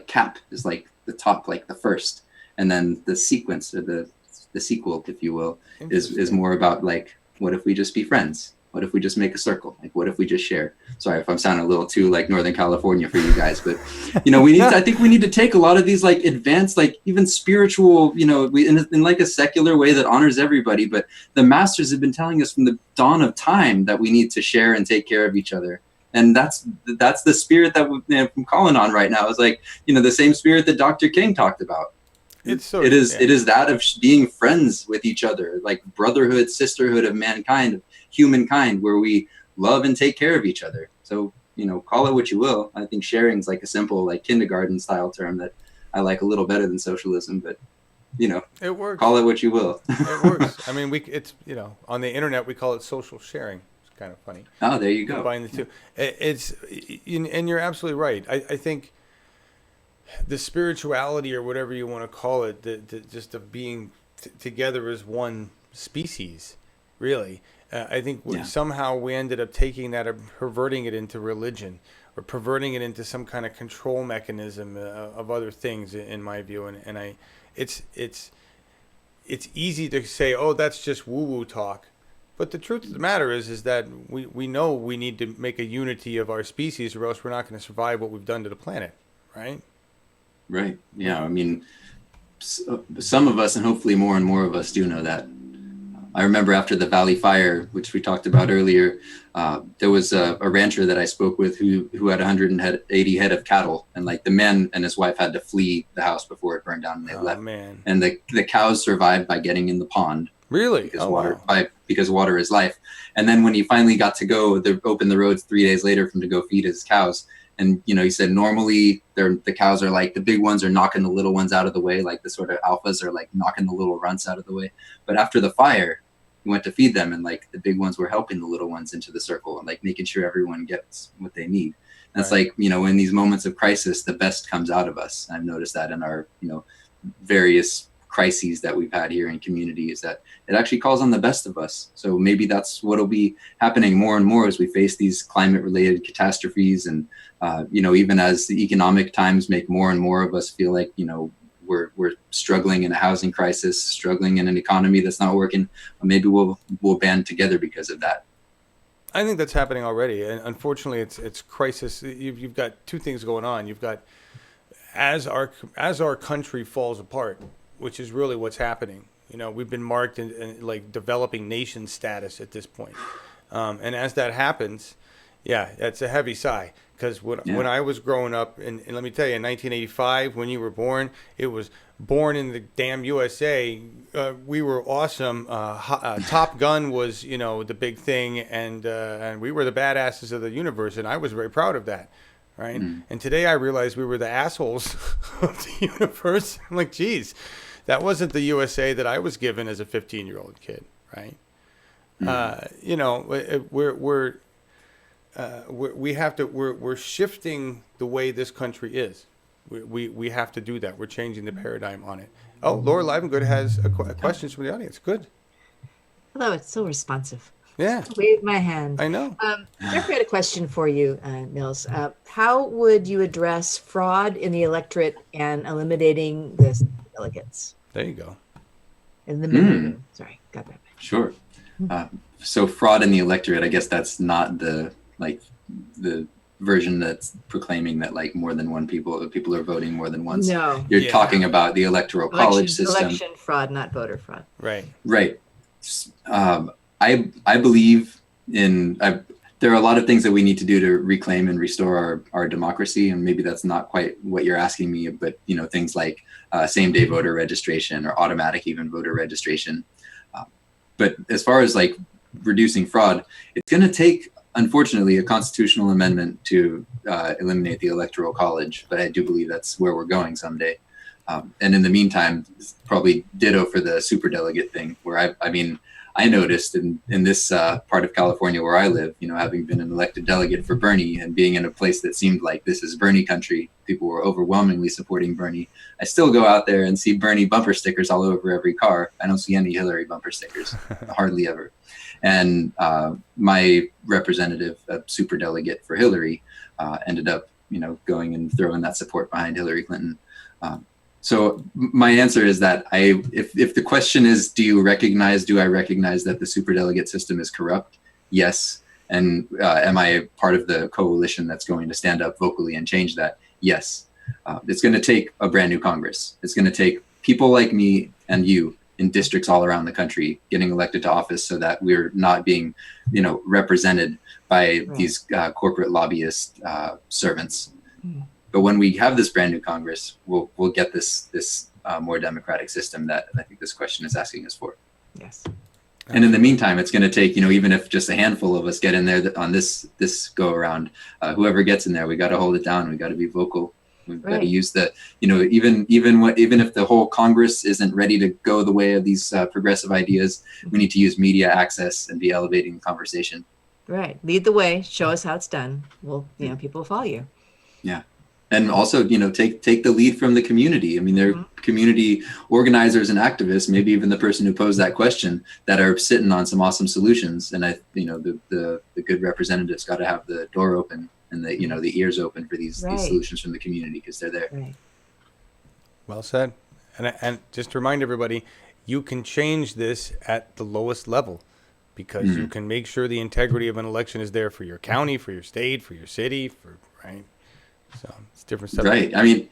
cap is like the top, like the first, and then the sequence, or the sequel, if you will, is more about like, what if we just be friends? What if we just make a circle? Like, what if we just share? Sorry if I'm sounding a little too like Northern California for you guys, but I think we need to take a lot of these like advanced, like even spiritual, in like a secular way that honors everybody. But the masters have been telling us from the dawn of time that we need to share and take care of each other. And that's the spirit that I'm calling on right now. It's like, the same spirit that Dr. King talked about. It is that of being friends with each other, like brotherhood, sisterhood of mankind, of humankind, where we love and take care of each other. So, call it what you will. I think sharing is like a simple, like kindergarten style term that I like a little better than socialism, but it works. Call it what you will. It works. I mean, it's on the internet we call it social sharing. It's kind of funny. Oh, there you go. Combine the two. And you're absolutely right. I think the spirituality, or whatever you want to call it, the just of being together as one species, really. I think somehow we ended up taking that and perverting it into religion, or perverting it into some kind of control mechanism of other things, in my view. And it's easy to say, oh, that's just woo-woo talk. But the truth of the matter is that we know we need to make a unity of our species, or else we're not going to survive what we've done to the planet, right? Right. Yeah. I mean, some of us, and hopefully more and more of us, do know that. I remember after the Valley Fire, which we talked about earlier, there was a rancher that I spoke with who had 180 head of cattle, and like the man and his wife had to flee the house before it burned down, and they left. Man. And the cows survived by getting in the pond. Really? Because water is life. And then when he finally got to go, they opened the roads 3 days later for him to go feed his cows. And, he said normally the cows are like, the big ones are knocking the little ones out of the way. Like the sort of alphas are like knocking the little runts out of the way. But after the fire, he went to feed them, and like the big ones were helping the little ones into the circle and like making sure everyone gets what they need. And it's like, in these moments of crisis, the best comes out of us. I've noticed that in our, various crises that we've had here in community, is that it actually calls on the best of us. So maybe that's what'll be happening more and more as we face these climate related catastrophes. And, even as the economic times make more and more of us feel like, we're struggling in a housing crisis, struggling in an economy that's not working, maybe we'll band together because of that. I think that's happening already. And unfortunately it's crisis. You've got two things going on. You've got, as our country falls apart, which is really what's happening. We've been marked in like developing nation status at this point. And as that happens, that's a heavy sigh. Because when I was growing up, and let me tell you, in 1985, when you were born, it was born in the damn USA. We were awesome. Top Gun was, the big thing, and we were the badasses of the universe, and I was very proud of that. Right. And today I realized we were the assholes of the universe. I'm like, geez, that wasn't the USA that I was given as a 15-year-old kid. Right. We're shifting the way this country is. We have to do that. We're changing the paradigm on it. Oh, Laura Livengood has a question from the audience. Good. Hello. It's so responsive. Yeah. Wave my hand. I know. Jeffrey had a question for you, Nils. How would you address fraud in the electorate and eliminating the delegates? There you go. In the middle. Sorry, got that. Sure. So fraud in the electorate, I guess that's not the version that's proclaiming that like more than one people are voting more than once. No. You're talking about the electoral college system. Election fraud, not voter fraud. Right. Right. I believe in there are a lot of things that we need to do to reclaim and restore our democracy, and maybe that's not quite what you're asking me, but things like same-day voter registration or automatic even voter registration. But as far as like reducing fraud, it's going to take, unfortunately, a constitutional amendment to eliminate the electoral college. But I do believe that's where we're going someday. And in the meantime, probably ditto for the superdelegate thing, where I noticed in this part of California where I live, having been an elected delegate for Bernie and being in a place that seemed like this is Bernie country, people were overwhelmingly supporting Bernie. I still go out there and see Bernie bumper stickers all over every car. I don't see any Hillary bumper stickers, hardly ever. And my representative, a superdelegate for Hillary, ended up going and throwing that support behind Hillary Clinton. So my answer is that if the question is, do I recognize that the superdelegate system is corrupt? Yes. And am I part of the coalition that's going to stand up vocally and change that? Yes. It's going to take a brand new Congress. It's going to take people like me and you in districts all around the country getting elected to office so that we're not being, represented by these corporate lobbyist servants. But when we have this brand new Congress, we'll get this more democratic system that I think this question is asking us for. Yes. And in the meantime, it's going to take, even if just a handful of us get in there on this go around, whoever gets in there, we got to hold it down. We got to be vocal. We've got to use the, even if the whole Congress isn't ready to go the way of these progressive ideas, we need to use media access and be elevating the conversation. Right. Lead the way. Show us how it's done. Well, people will follow you. Yeah. And also, take the lead from the community. I mean, there are community organizers and activists, maybe even the person who posed that question, that are sitting on some awesome solutions. And the good representatives got to have the door open and the ears open for these solutions from the community, because they're there. Right. Well said. And just to remind everybody, you can change this at the lowest level, because you can make sure the integrity of an election is there for your county, for your state, for your city, right? So it's different stuff. Right. I mean,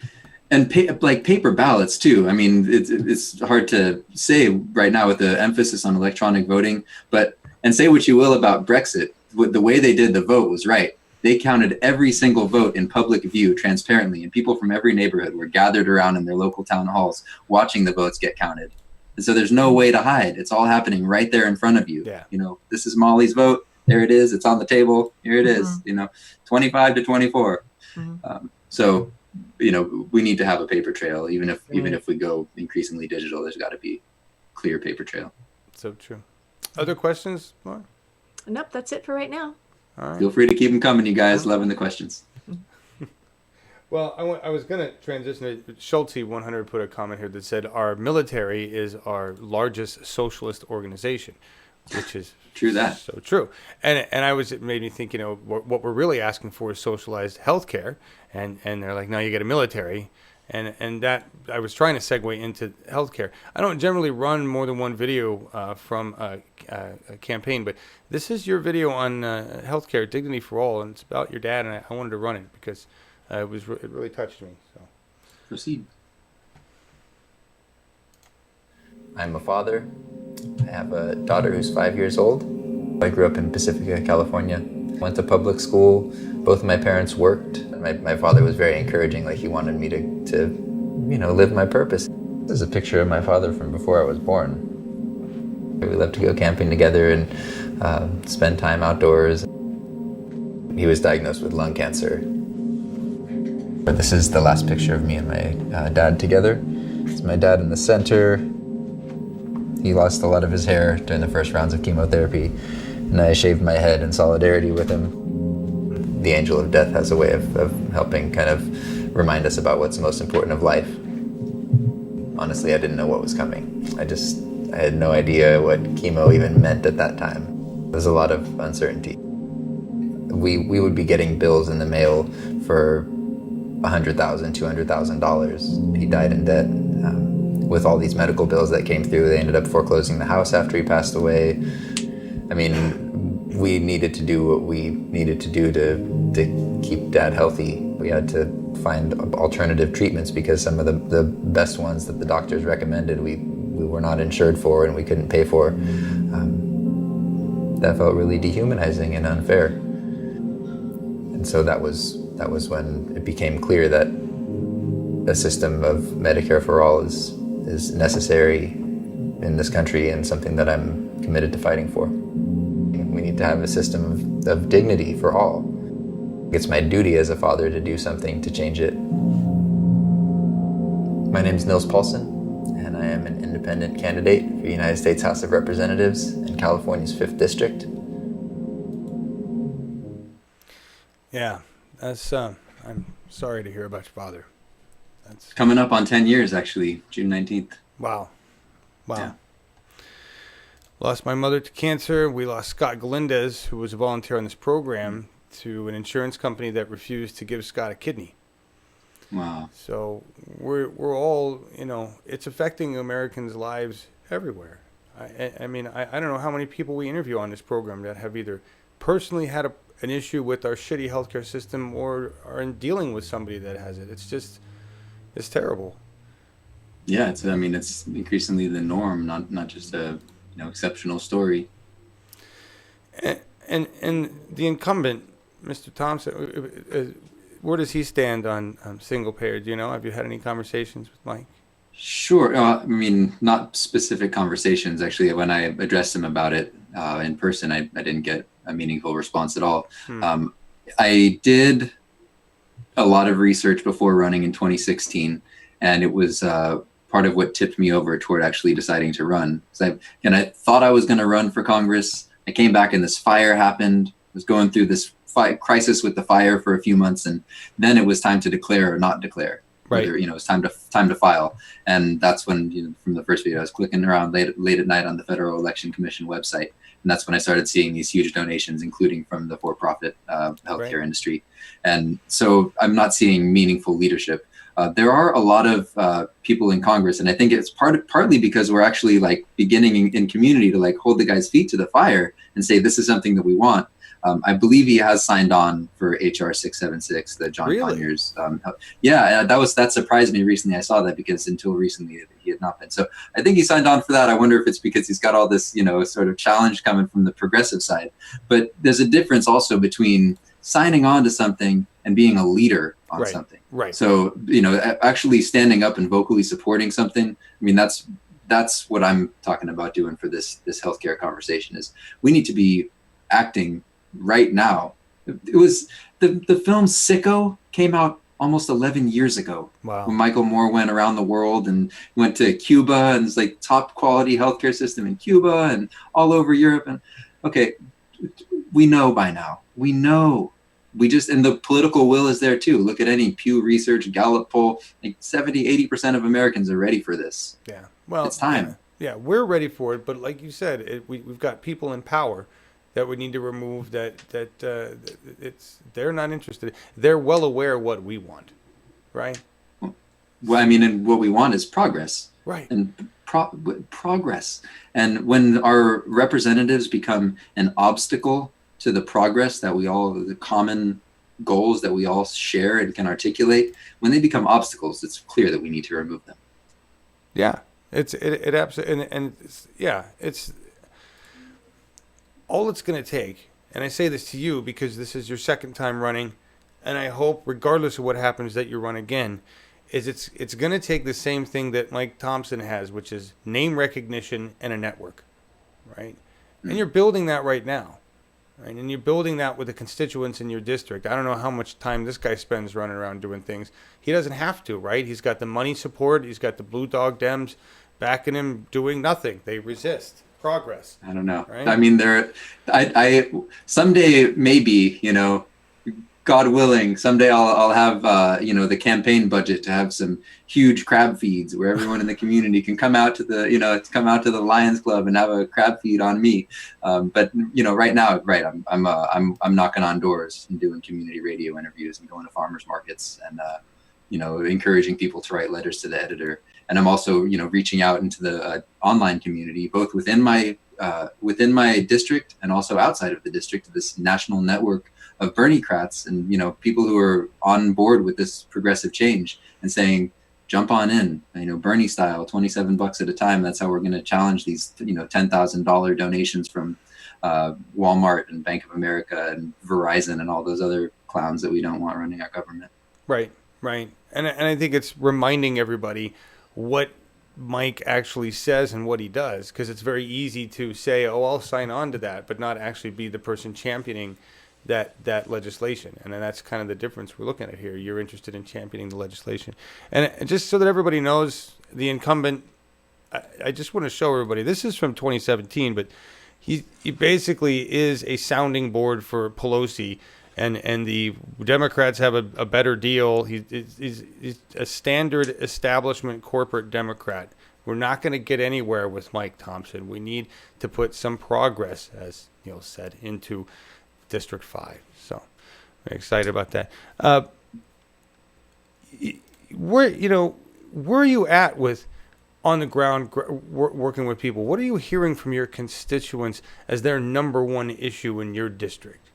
and paper ballots too. I mean, it's hard to say right now with the emphasis on electronic voting, and say what you will about Brexit, the way they did the vote was right. They counted every single vote in public view transparently, and people from every neighborhood were gathered around in their local town halls watching the votes get counted. And so there's no way to hide. It's all happening right there in front of you. Yeah. This is Molly's vote. There it is. It's on the table. Here it is. 25-24. So, we need to have a paper trail, even if we go increasingly digital. There's got to be clear paper trail. So true. Other questions, Laura? Nope, that's it for right now. All right. Feel free to keep them coming, you guys. Loving the questions. Well, I was going to transition. Schulte 100 put a comment here that said our military is our largest socialist organization, which is true. That so true. And it made me think, what we're really asking for is socialized healthcare, and they're like, no, you get a military, and that I was trying to segue into healthcare. I don't generally run more than one video from a campaign, but this is your video on healthcare, dignity for all, and it's about your dad, and I wanted to run it because it really touched me. So proceed. I'm a father. I have a daughter who's 5 years old. I grew up in Pacifica, California. Went to public school. Both of my parents worked. My father was very encouraging. He wanted me to live my purpose. This is a picture of my father from before I was born. We loved to go camping together and spend time outdoors. He was diagnosed with lung cancer. But this is the last picture of me and my dad together. It's my dad in the center. He lost a lot of his hair during the first rounds of chemotherapy, and I shaved my head in solidarity with him. The angel of death has a way of helping kind of remind us about what's most important of life. Honestly, I didn't know what was coming. I had no idea what chemo even meant at that time. There's a lot of uncertainty. We would be getting bills in the mail for $100,000, $200,000. He died in debt. With all these medical bills that came through, they ended up foreclosing the house after he passed away. I mean, we needed to do what we needed to do to keep Dad healthy. We had to find alternative treatments because some of the best ones that the doctors recommended we were not insured for and we couldn't pay for. That felt really dehumanizing and unfair. And so that was when it became clear that a system of Medicare for all is necessary in this country and something that I'm committed to fighting for. We need to have a system of dignity for all. It's my duty as a father to do something to change it. My name is Nils Palsson, and I am an independent candidate for the United States House of Representatives in California's 5th District. Yeah, that's. I'm sorry to hear about your father. That's coming up on 10 years, actually, June 19th. Wow. Yeah. Lost my mother to cancer. We lost Scott Galindez, who was a volunteer on this program, to an insurance company that refused to give Scott a kidney. Wow. So we're all, it's affecting Americans' lives everywhere. I mean, I don't know how many people we interview on this program that have either personally had an issue with our shitty healthcare system or are in dealing with somebody that has it. It's terrible. Yeah, it's increasingly the norm, not just a exceptional story. And the incumbent, Mr. Thompson, where does he stand on single payer? Do you know? Have you had any conversations with Mike? Sure. Not specific conversations. Actually, when I addressed him about it in person, I didn't get a meaningful response at all. I did a lot of research before running in 2016, and it was part of what tipped me over toward actually deciding to run. I thought I was going to run for Congress. I came back and this fire happened. I was going through this crisis with the fire for a few months, and then it was time to declare or not declare. Right. Whether, it was time to file, and that's when from the first video I was clicking around late at night on the Federal Election Commission website, and that's when I started seeing these huge donations, including from the for-profit healthcare industry. And so I'm not seeing meaningful leadership. There are a lot of people in Congress, and I think it's partly because we're actually beginning in community to hold the guy's feet to the fire and say this is something that we want. I believe he has signed on for HR 676, the John Conyers. That surprised me recently. I saw that because until recently he had not been. So I think he signed on for that. I wonder if it's because he's got all this, sort of challenge coming from the progressive side. But there's a difference also between signing on to something and being a leader on something. Right. So, actually standing up and vocally supporting something. That's what I'm talking about doing for this healthcare conversation is we need to be acting right now. It was the film Sicko came out almost 11 years ago. Wow. When Michael Moore went around the world and went to Cuba, and it's top quality healthcare system in Cuba and all over Europe. And okay, we know by now. We know. And the political will is there too. Look at any Pew Research, Gallup poll, 70-80% of Americans are ready for this. Yeah. Well, it's time. Yeah, we're ready for it. But like you said, we've got people in power that we need to remove they're not interested. They're well aware of what we want, right? Well, and what we want is progress. Right. And progress. And when our representatives become an obstacle to the progress that the common goals that we all share and can articulate, when they become obstacles, it's clear that we need to remove them. Yeah. It absolutely, it's all it's going to take, and I say this to you because this is your second time running, and I hope, regardless of what happens, that you run again, is it's going to take the same thing that Mike Thompson has, which is name recognition and a network, right? Mm-hmm. And you're building that right now, right? And you're building that with the constituents in your district. I don't know how much time this guy spends running around doing things. He doesn't have to, right? He's got the money support. He's got the Blue Dog Dems backing him doing nothing. They resist progress. I don't know. Right? I someday maybe, God willing, someday I'll have, the campaign budget to have some huge crab feeds where everyone in the community can come out to the Lions Club and have a crab feed on me. But right now, I'm knocking on doors and doing community radio interviews and going to farmers markets and, encouraging people to write letters to the editor. And I'm also, reaching out into the online community, both within my district and also outside of the district, this national network of Bernie-crats and, people who are on board with this progressive change and saying, jump on in, Bernie style, $27 at a time. That's how we're going to challenge these, $10,000 donations from Walmart and Bank of America and Verizon and all those other clowns that we don't want running our government. Right. And I think it's reminding everybody what Mike actually says and what he does, because it's very easy to say, oh, I'll sign on to that, but not actually be the person championing that legislation. And then that's kind of the difference we're looking at here. You're interested in championing the legislation. And just so that everybody knows, the incumbent, I just want to show everybody, this is from 2017, but he basically is a sounding board for Pelosi. And the Democrats have a better deal. He's a standard establishment corporate Democrat. We're not going to get anywhere with Mike Thompson. We need to put some progress, as Neil said, into District 5. So Very excited about that. Where are you at with on the ground working with people? What are you hearing from your constituents as their number one issue in your district?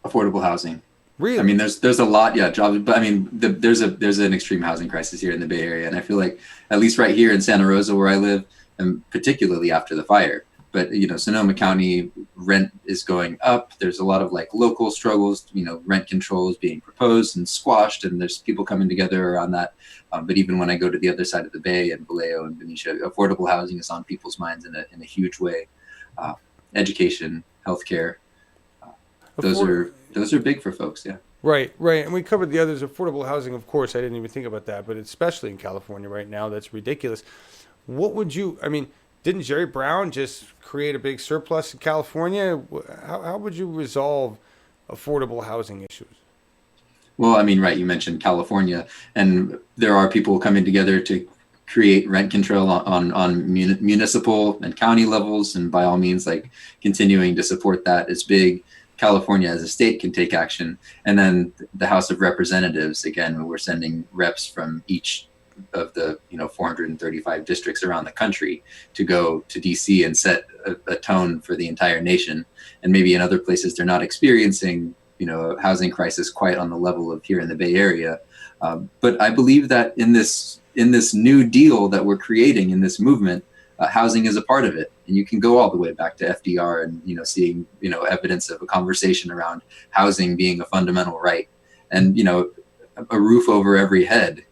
Affordable housing. Really? I mean, there's a lot, jobs, but I mean, there's an extreme housing crisis here in the Bay Area, and I feel like at least right here in Santa Rosa, where I live, and particularly after the fire. But Sonoma County rent is going up. There's a lot of like local struggles. Rent control is being proposed and squashed, and there's people coming together around that. But even when I go to the other side of the Bay and Vallejo and Benicia, affordable housing is on people's minds in a huge way. Education, healthcare, those are big for folks. Yeah. Right. And we covered the others. Affordable housing, of course. I didn't even think about that, but especially in California right now, that's ridiculous. Didn't Jerry Brown just create a big surplus in California? How would you resolve affordable housing issues? Well, I mean, right, you mentioned California, and there are people coming together to create rent control on municipal and county levels, and by all means, like continuing to support that is big. California as a state can take action, and then the House of Representatives, again, we're sending reps from each of the 435 districts around the country to go to DC and set a tone for the entire nation. And maybe in other places they're not experiencing a housing crisis quite on the level of here in the Bay Area, but I believe that in this new deal that we're creating in this movement, housing is a part of it. And you can go all the way back to FDR and seeing evidence of a conversation around housing being a fundamental right, and a roof over every head,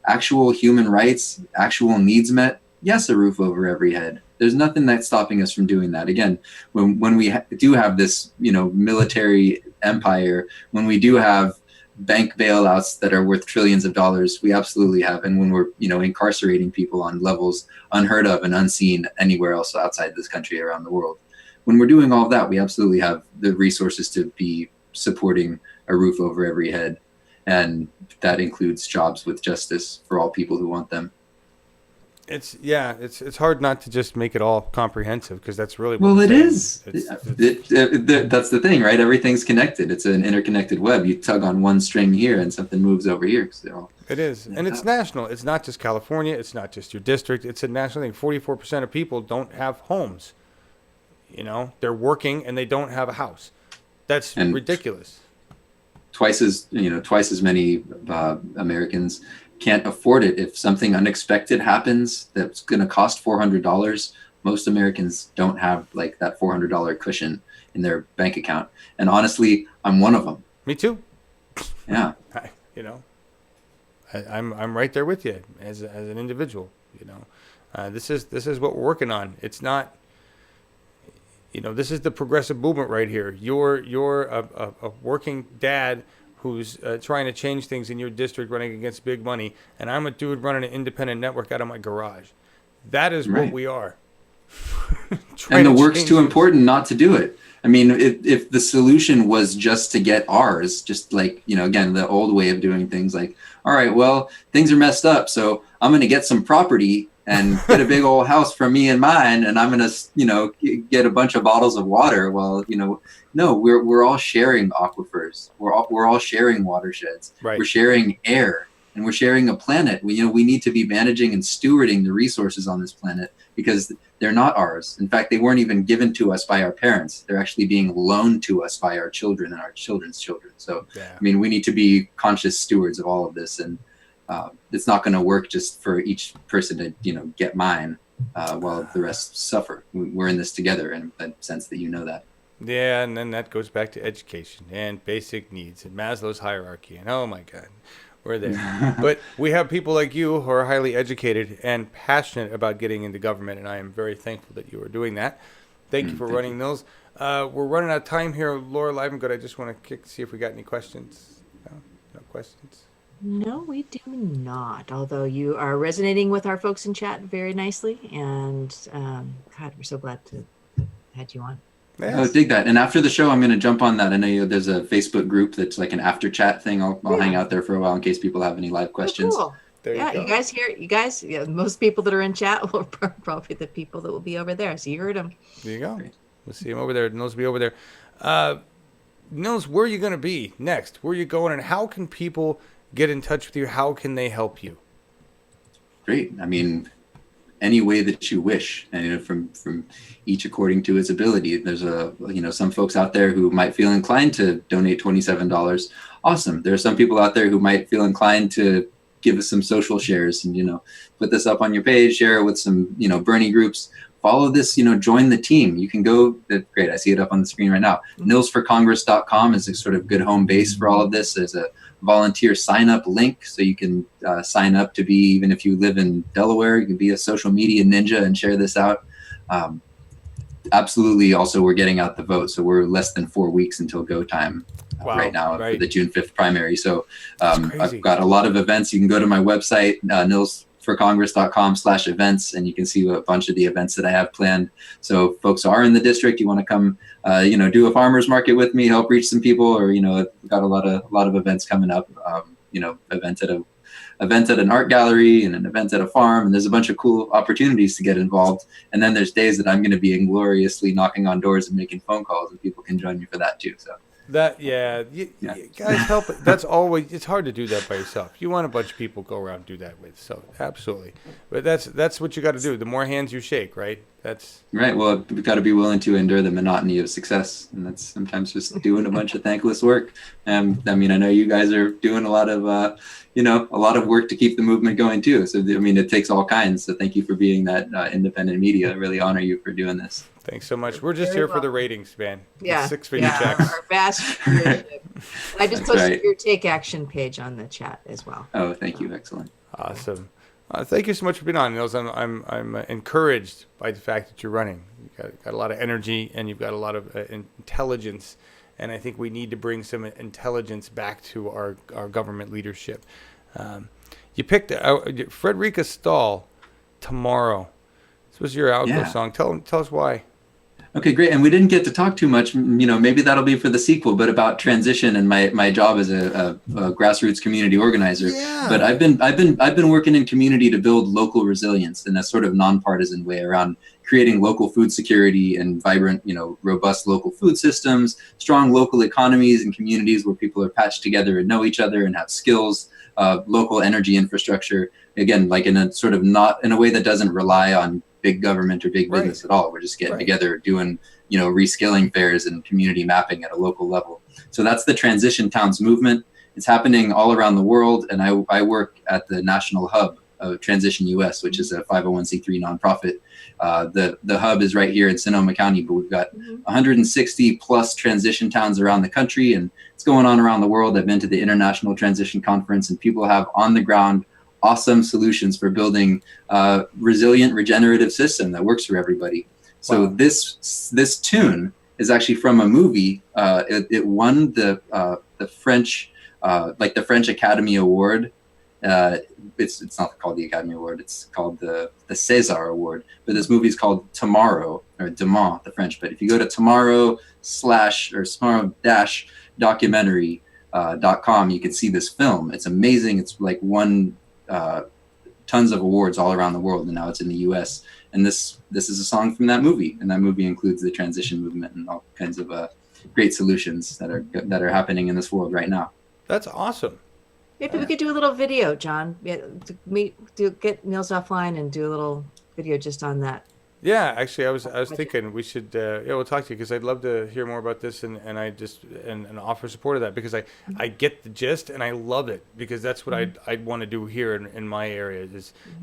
actual human rights, actual needs met. Yes, a roof over every head. There's nothing that's stopping us from doing that. Again, when we do have this military empire, when we do have bank bailouts that are worth trillions of dollars, we absolutely have. And when we're incarcerating people on levels unheard of and unseen anywhere else outside this country, around the world, when we're doing all of that, we absolutely have the resources to be supporting a roof over every head. And that includes jobs with justice for all people who want them. It's hard not to just make it all comprehensive, because that's really it is. That's the thing, right? Everything's connected. It's an interconnected web. You tug on one string here and something moves over here. It is, and it's national. It's not just California. It's not just your district. It's a national thing. 44% of people don't have homes. They're working and they don't have a house. That's ridiculous. Twice as many Americans can't afford it. If something unexpected happens that's going to cost $400, most Americans don't have like that $400 cushion in their bank account. And honestly, I'm one of them. Me too. Yeah. I'm right there with you as an individual. This is what we're working on. It's not. This is the progressive movement right here. You're a working dad who's trying to change things in your district, running against big money, and I'm a dude running an independent network out of my garage. That is what we are. And the work's too important not to do it. I mean, if the solution was just to get ours, just like, again, the old way of doing things, like, all right, well, things are messed up, so I'm going to get some property and get a big old house for me and mine, and I'm going to, get a bunch of bottles of water. Well, no, we're all sharing aquifers. We're all sharing watersheds. Right. We're sharing air, and we're sharing a planet. We need to be managing and stewarding the resources on this planet, because they're not ours. In fact, they weren't even given to us by our parents. They're actually being loaned to us by our children and our children's children. So, yeah. I mean, we need to be conscious stewards of all of this, and it's not going to work just for each person to, get mine while the rest suffer. We're in this together, in the sense that that. Yeah, and then that goes back to education and basic needs and Maslow's hierarchy. And oh my God, we're there. But we have people like you who are highly educated and passionate about getting into government, and I am very thankful that you are doing that. Thank you for running those. We're running out of time here, Laura Livengood. I just want to see if we got any questions. No questions? No, we do not. Although you are resonating with our folks in chat very nicely, and God, we're so glad to have you on. Yes. I dig that. And after the show, I'm going to jump on that. I know there's a Facebook group that's like an after chat thing. I'll hang out there for a while in case people have any live questions. Oh, cool. You guys, most people that are in chat will probably the people that will be over there. So you heard them. There you go. Great. We'll see them over there. And those will be over there. Nils, where are you going to be next? Where are you going, and how can people get in touch with you? How can they help you? Great. I mean, any way that you wish, and from each according to his ability. There's some folks out there who might feel inclined to donate $27. Awesome. There are some people out there who might feel inclined to give us some social shares and, put this up on your page, share it with some, Bernie groups. Follow this, join the team. You can go, great, I see it up on the screen right now. NilsForCongress.com is a sort of good home base for all of this. There's a volunteer sign up link, so you can sign up to be, even if you live in Delaware, you can be a social media ninja and share this out. Absolutely. Also, we're getting out the vote, so we're less than 4 weeks until go time right now for the June 5th primary. So I've got a lot of events. You can go to my website, nilsforcongress.com/events, and you can see a bunch of the events that I have planned. So folks are in the district, you want to come, do a farmer's market with me, help reach some people, or, I've got a lot of events coming up, event at an art gallery and an event at a farm, and there's a bunch of cool opportunities to get involved. And then there's days that I'm going to be ingloriously knocking on doors and making phone calls, and people can join me for that too. So you guys help. That's always, it's hard to do that by yourself. You want a bunch of people to go around and do that with. So absolutely. But that's what you got to do. The more hands you shake, right? That's right. Well, we've got to be willing to endure the monotony of success. And that's sometimes just doing a bunch of thankless work. I know you guys are doing a lot of, a lot of work to keep the movement going too. So, it takes all kinds. So thank you for being that independent media. I really honor you for doing this. Thanks so much. We're just here for the ratings, man. Yeah. 6-figure checks. Our vast viewership. I just posted your Take Action page on the chat as well. Oh, thank you. Excellent. Awesome. Thank you so much for being on, Nils. I'm encouraged by the fact that you're running. You've got a lot of energy, and you've got a lot of intelligence, and I think we need to bring some intelligence back to our government leadership. You picked Frederica Stahl, Tomorrow. This was your outro song. Tell us why. Okay, great. And we didn't get to talk too much, maybe that'll be for the sequel, but about transition and my job as a grassroots community organizer. Yeah. But I've been working in community to build local resilience in a sort of nonpartisan way around creating local food security and vibrant, robust local food systems, strong local economies and communities where people are patched together and know each other and have skills, local energy infrastructure. Again, like in a sort of not in a way that doesn't rely on big government or big business at all. We're just getting together, doing, reskilling fairs and community mapping at a local level. So that's the Transition Towns movement. It's happening all around the world. And I work at the national hub of Transition US, which is a 501c3 nonprofit. The hub is right here in Sonoma County, but we've got 160 plus transition towns around the country, and it's going on around the world. I've been to the International Transition Conference, and people have on the ground awesome solutions for building a resilient regenerative system that works for everybody. So this tune is actually from a movie. It won the French French Academy Award. It's not called the Academy Award. It's called the César Award. But this movie is called Tomorrow, or Demain, the French. But if you go to tomorrow/documentary.com, you can see this film. It's amazing. It's like won tons of awards all around the world, and now it's in the U.S. And this is a song from that movie, and that movie includes the transition movement and all kinds of great solutions that are happening in this world right now. That's awesome. Maybe we could do a little video, John. Get Nils offline and do a little video just on that. Yeah, actually, I was thinking we should we'll talk to you, because I'd love to hear more about this and offer support of that, because I get the gist and I love it, because that's what I'd want to do here in my area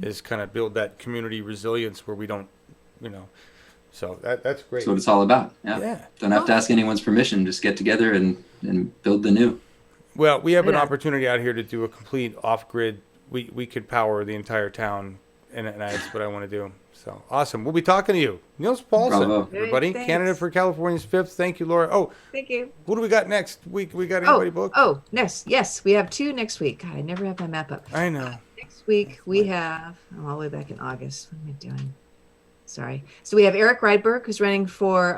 is kind of build that community resilience where we don't, so that's great. That's what it's all about. Yeah. Don't have to ask anyone's permission. Just get together and build the new. Well, we have an opportunity out here to do a complete off-grid. We could power the entire town, and that's what I want to do. So awesome. We'll be talking to you. Nils Palsson, Bravo. everybody. Thanks. Candidate for California's 5th. Thank you, Laura. Oh, thank you. What do we got next week? We got anybody booked? Yes. We have 2 next week. God, I never have my map up. I know. Next week we have, I'm all the way back in August. What am I doing? Sorry. So we have Eric Rydberg, who's running for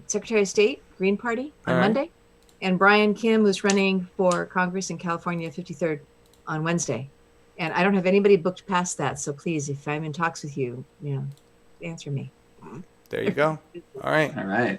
Secretary of State, Green Party on Monday. And Brian Kim, who's running for Congress in California, 53rd on Wednesday. And I don't have anybody booked past that. So please, if I'm in talks with you, answer me. There you go. All right. All right.